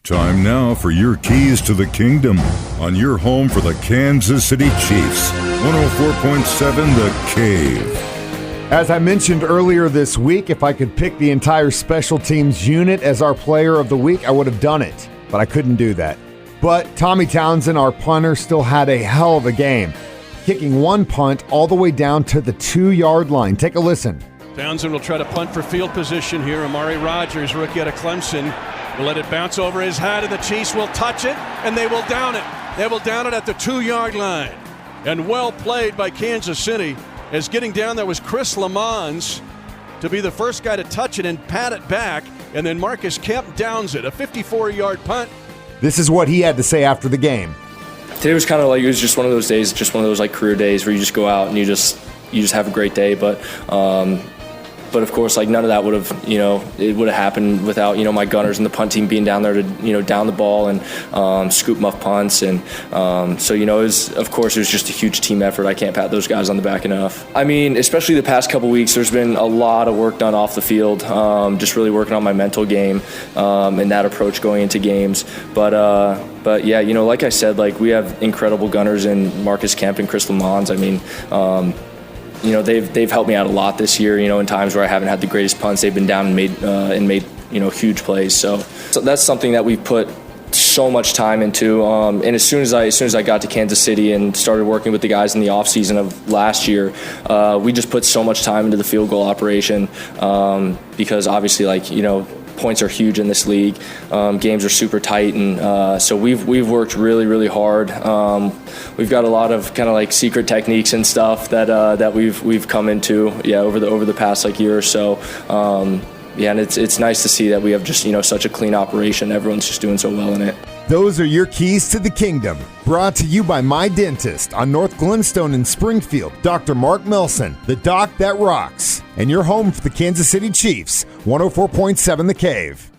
Time now for your keys to the kingdom on your home for the Kansas City Chiefs. 104.7 The Cave. As I mentioned earlier this week, if I could pick the entire special teams unit as our player of the week, I would have done it, but I couldn't do that. But Tommy Townsend, our punter, still had a hell of a game, kicking one punt all the way down to the 2-yard line. Take a listen. Townsend will try to punt for field position here. Amari Rodgers, rookie out of Clemson, will let it bounce over his head, and the Chiefs will touch it, and they will down it. They will down it at the 2-yard line. And well played by Kansas City, as getting down there was Chris Lamons to be the first guy to touch it and pat it back, and then Marcus Kemp downs it, a 54-yard punt. This is what he had to say after the game. Today was kind of like, it was just one of those days, just one of those like career days where you just go out and you just have a great day. But of course, like none of that would have, it would have happened without, my gunners and the punt team being down there to, down the ball and scoop muff punts. And so, it was just a huge team effort. I can't pat those guys on the back enough. I mean, especially the past couple weeks, there's been a lot of work done off the field, just really working on my mental game and that approach going into games. But yeah, like I said, like we have incredible gunners in Marcus Kemp and Chris Lamons. I mean, they've helped me out a lot this year. In times where I haven't had the greatest punts, they've been down and made huge plays. So that's something that we've put so much time into. And as soon as I got to Kansas City and started working with the guys in the offseason of last year, we just put so much time into the field goal operation because obviously, points are huge in this league. Games are super tight, and so we've worked really, really hard. We've got a lot of kind of like secret techniques and stuff that we've come into over the past year or so. And it's nice to see that we have just such a clean operation. Everyone's just doing so well in it. Those are your keys to the kingdom. Brought to you by My Dentist on North Glenstone in Springfield. Dr. Mark Melson, the doc that rocks. And your home for the Kansas City Chiefs, 104.7 The Cave.